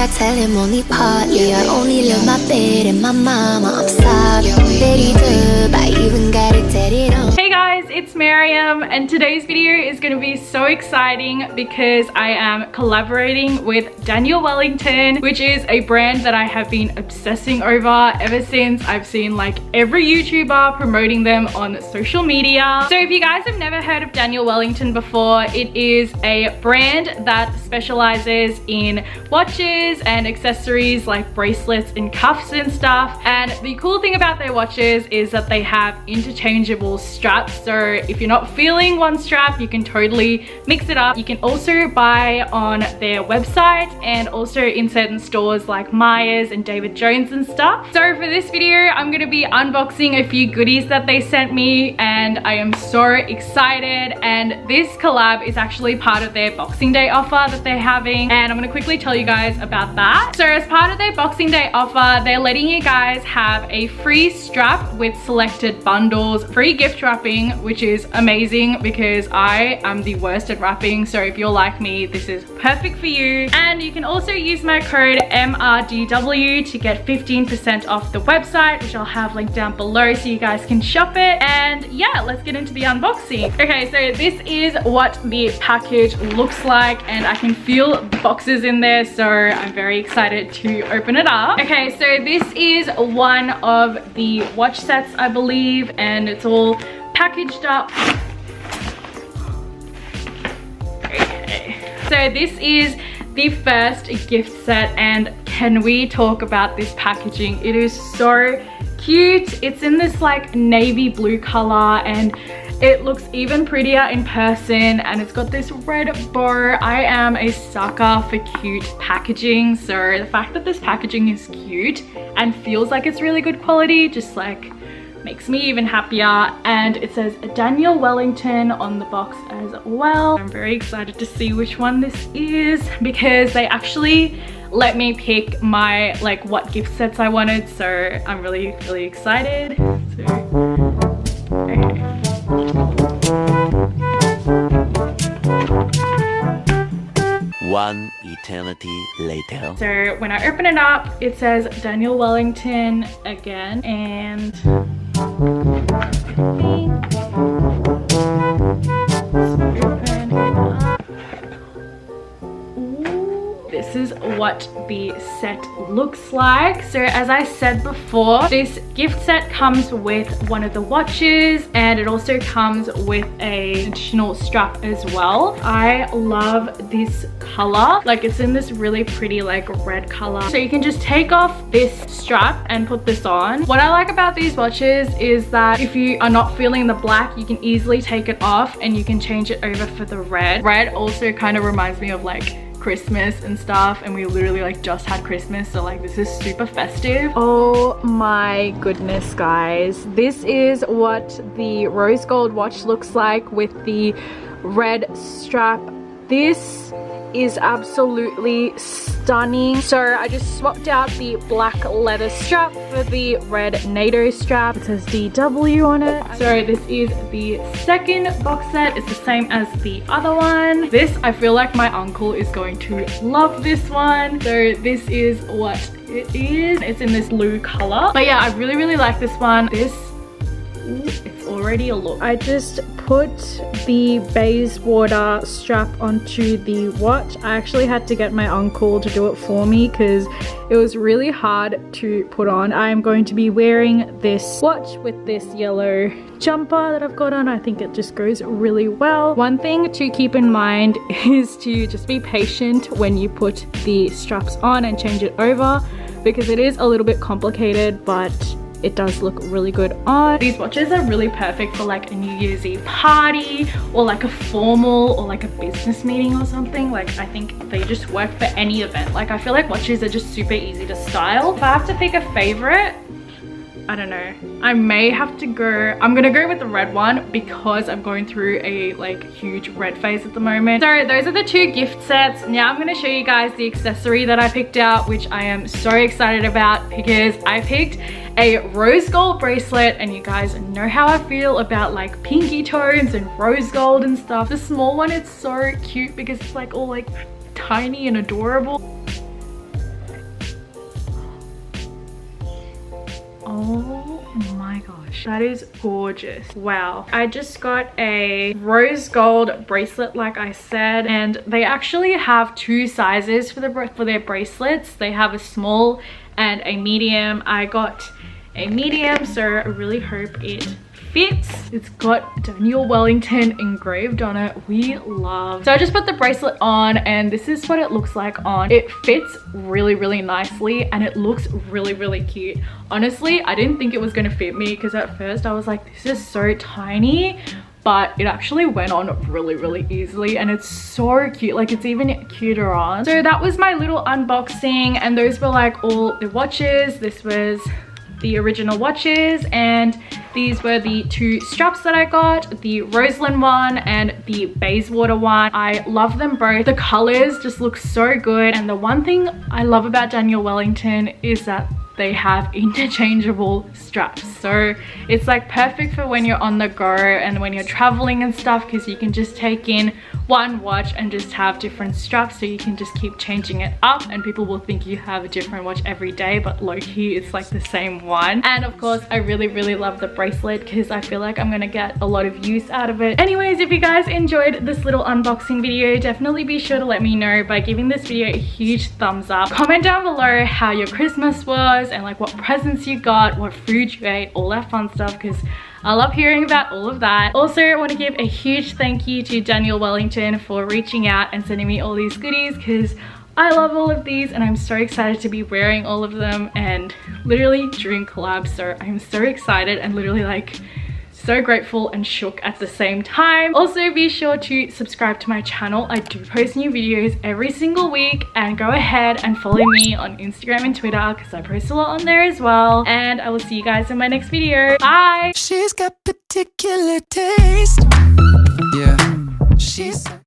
I tell him only partly. I only love my bed and my mama. I'm sorry, Betty Dub, I even got it tatted on. Hey guys, it's Miriam, and today's video is going to be so exciting because I am collaborating with Daniel Wellington, which is a brand that I have been obsessing over ever since I've seen like every YouTuber promoting them on social media. So if you guys have never heard of Daniel Wellington before, it is a brand that specializes in watches and accessories like bracelets and cuffs and stuff. And the cool thing about their watches is that they have interchangeable straps. So if you're not feeling one strap, you can totally mix it up. You can also buy on their website and also in certain stores like Myers and David Jones and stuff. So for this video, I'm going to be unboxing a few goodies that they sent me, and I am so excited. And this collab is actually part of their Boxing Day offer that they're having, and I'm going to quickly tell you guys about that. So as part of their Boxing Day offer, they're letting you guys have a free strap with selected bundles, free gift wrapping, which is amazing because I am the worst at wrapping. So if you're like me, this is perfect for you. And you can also use my code MRDW to get 15% off the website, which I'll have linked down below so you guys can shop it. And yeah, let's get into the unboxing. Okay, so this is what the package looks like, and I can feel boxes in there, so I'm very excited to open it up. Okay, so this is one of the watch sets, I believe, and it's all packaged up. Okay, so this is the first gift set, and can we talk about this packaging? It is so cute. It's in this like navy blue color, and it looks even prettier in person, and it's got this red bow. I am a sucker for cute packaging, so the fact that this packaging is cute and feels like it's really good quality just like makes me even happier. And it says Daniel Wellington on the box as well. I'm very excited to see which one this is because they actually let me pick my like what gift sets I wanted, so I'm really excited. So, okay. One eternity later. So when I open it up, it says Daniel Wellington again, and this is what the set looks like. So as I said before, this gift set comes with one of the watches, and it also comes with an additional strap as well. I love this color. Like, it's in this really pretty like red color. So you can just take off this strap and put this on. What I like about these watches is that if you are not feeling the black, you can easily take it off and you can change it over for the red. Red also kind of reminds me of like Christmas and stuff, and we literally like just had Christmas, so like this is super festive. Oh my goodness, guys, this is what the rose gold watch looks like with the red strap. This is absolutely stunning. So I just swapped out the black leather strap for the red NATO strap. It says DW on it. So this is the second box set. It's the same as the other one. This, I feel like my uncle is going to love this one. So this is what it is. It's in this blue color. But yeah, I really like this one. This, it's already a look. I just put the Bayswater strap onto the watch. I actually had to get my uncle to do it for me because it was really hard to put on. I am going to be wearing this watch with this yellow jumper that I've got on. I think it just goes really well. One thing to keep in mind is to just be patient when you put the straps on and change it over, because it is a little bit complicated, but it does look really good on. These watches are really perfect for like a New Year's Eve party or like a formal or like a business meeting or something. Like, I think they just work for any event. Like, I feel like watches are just super easy to style. If I have to pick a favorite, I don't know. I may have to go, I'm gonna go with the red one because I'm going through a like huge red phase at the moment. So those are the two gift sets. Now I'm gonna show you guys the accessory that I picked out, which I am so excited about because I picked a rose gold bracelet, and you guys know how I feel about like pinky tones and rose gold and stuff. The small one is so cute because it's like all like tiny and adorable. Oh my gosh, that is gorgeous. Wow. I just got a rose gold bracelet, like I said, and they actually have two sizes for their bracelets. They have a small and a medium. I got a medium, so I really hope it fits. It's got Daniel Wellington engraved on it. We love. So I just put the bracelet on and this is what it looks like on. It fits really nicely and it looks really cute. Honestly, I didn't think it was going to fit me because at first I was like, this is so tiny, but it actually went on really easily and it's so cute. Like, it's even cuter on. So that was my little unboxing, and those were like all the watches. This was the original watches, and these were the two straps that I got, the Rosalind one and the Bayswater one. I love them both. The colors just look so good, and the one thing I love about Daniel Wellington is that they have interchangeable straps, so it's like perfect for when you're on the go and when you're traveling and stuff, because you can just take in one watch and just have different straps, so you can just keep changing it up and people will think you have a different watch every day, but low-key it's like the same one. And of course I really love the bracelet because I feel like I'm gonna get a lot of use out of it. Anyways, if you guys enjoyed this little unboxing video, definitely be sure to let me know by giving this video a huge thumbs up. Comment down below how your Christmas was and like what presents you got, what food you ate, all that fun stuff, because I love hearing about all of that. Also, I want to give a huge thank you to Daniel Wellington for reaching out and sending me all these goodies, because I love all of these and I'm so excited to be wearing all of them and literally dream collabs. So I'm so excited and literally like so grateful and shook at the same time. Also, be sure to subscribe to my channel. I do post new videos every single week, and go ahead and follow me on Instagram and Twitter because I post a lot on there as well. And I will see you guys in my next video. Bye! She's got particular taste. Yeah, she's